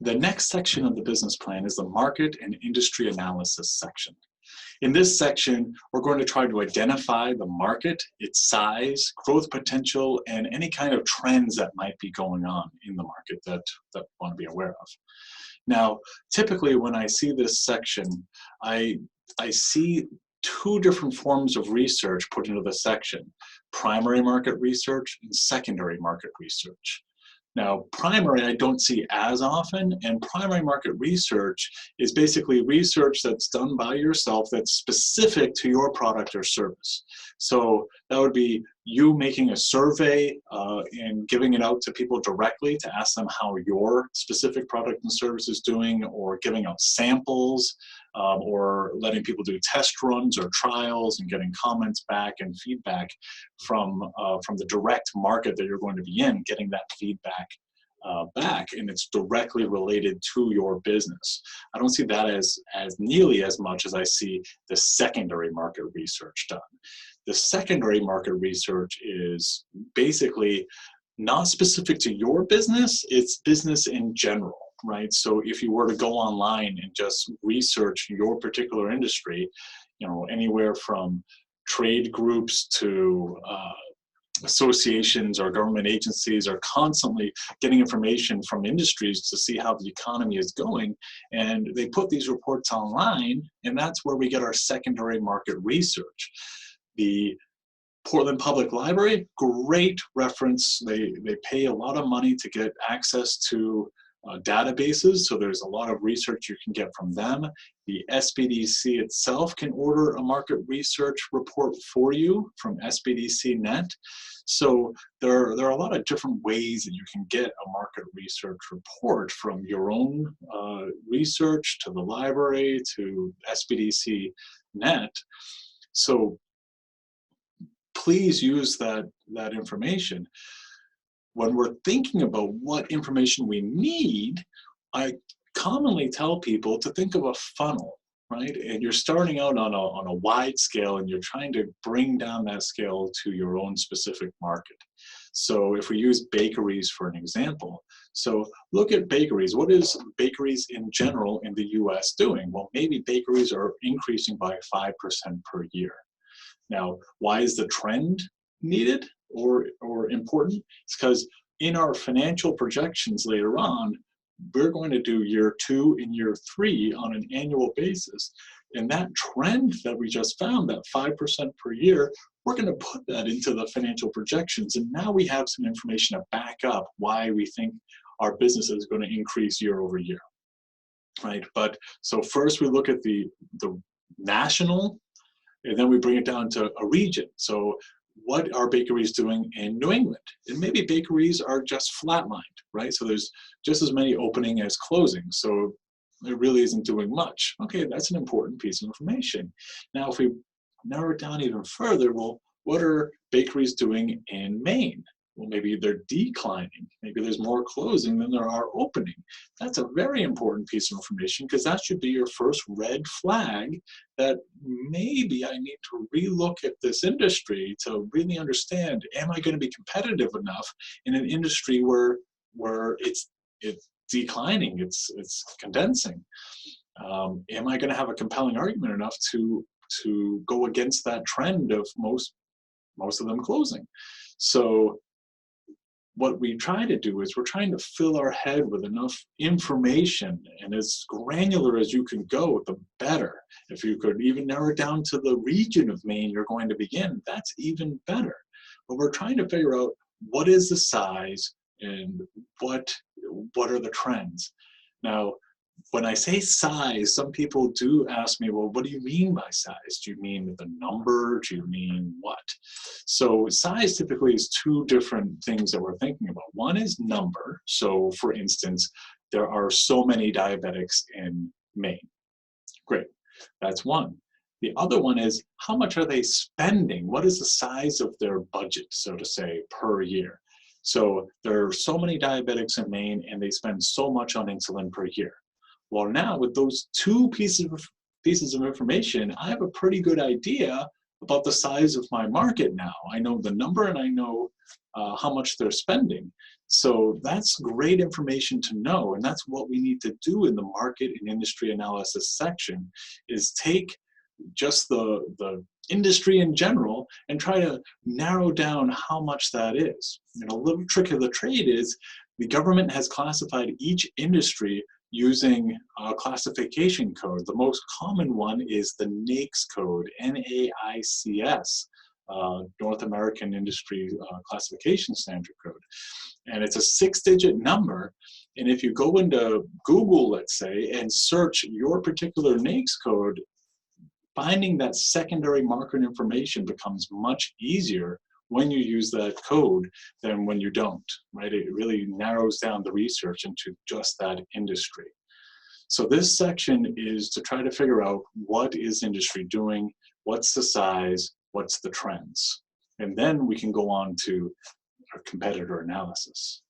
The next section of the business plan is the market and industry analysis section. In this section, we're going to try to identify the market, its size, growth potential, and any kind of trends that might be going on in the market that we want to be aware of. Now, typically when I see this section, I see two different forms of research put into the section: primary market research and secondary market research. Now, primary I don't see as often, and primary market research is basically research that's done by yourself that's specific to your product or service. So that would be you making a survey and giving it out to people directly to ask them how your specific product and service is doing, or giving out samples, or letting people do test runs or trials and getting comments back and feedback from the direct market that you're going to be in, getting that feedback back, and it's directly related to your business. I don't see that as nearly as much as I see the secondary market research done. The secondary market research is basically not specific to your business, it's business in general, right? So if you were to go online and just research your particular industry, you know, anywhere from trade groups to associations or government agencies are constantly getting information from industries to see how the economy is going, and they put these reports online, and that's where we get our secondary market research. The Portland Public Library, great reference. They pay a lot of money to get access to databases, so there's a lot of research you can get from them. The SBDC itself can order a market research report for you from SBDC.net. So there are a lot of different ways that you can get a market research report, from your own research to the library to SBDC.net. So please use that information. When we're thinking about what information we need, I commonly tell people to think of a funnel, right? And you're starting out on a wide scale, and you're trying to bring down that scale to your own specific market. So if we use bakeries for an example, so look at bakeries. What is bakeries in general in the US doing? Well, maybe bakeries are increasing by 5% per year. Now, why is the trend needed or important? It's because in our financial projections later on, we're going to do year 2 and year 3 on an annual basis. And that trend that we just found, that 5% per year, we're going to put that into the financial projections. And now we have some information to back up why we think our business is going to increase year over year, right? But so first we look at the national, and then we bring it down to a region. So what are bakeries doing in New England? And maybe bakeries are just flatlined, right? So there's just as many opening as closing. So it really isn't doing much. Okay, that's an important piece of information. Now, if we narrow it down even further, well, what are bakeries doing in Maine? Well, maybe they're declining. Maybe there's more closing than there are opening. That's a very important piece of information, because that should be your first red flag that maybe I need to relook at this industry to really understand, am I going to be competitive enough in an industry where it's declining, it's condensing? Am I going to have a compelling argument enough to go against that trend of most of them closing? So what we try to do is we're trying to fill our head with enough information, and as granular as you can go, the better. If you could even narrow it down to the region of Maine you're going to begin, that's even better. But we're trying to figure out what is the size and what are the trends. Now, when I say size, some people do ask me, well, what do you mean by size? Do you mean the number? Do you mean what? So size typically is two different things that we're thinking about. One is number. So for instance, there are so many diabetics in Maine. Great, that's one. The other one is, how much are they spending? What is the size of their budget, so to say, per year? So there are so many diabetics in Maine, and they spend so much on insulin per year. Well, now with those two pieces of information, I have a pretty good idea about the size of my market now. I know the number, and I know how much they're spending. So that's great information to know, and that's what we need to do in the market and industry analysis section, is take just the industry in general and try to narrow down how much that is. And a little trick of the trade is the government has classified each industry using a classification code. The most common one is the NAICS code, N-A-I-C-S, North American Industry Classification Standard Code. And it's a 6-digit number. And if you go into Google, let's say, and search your particular NAICS code, finding that secondary market information becomes much easier when you use that code than when you don't, right? It really narrows down the research into just that industry. So this section is to try to figure out what is industry doing, what's the size, what's the trends. And then we can go on to our competitor analysis.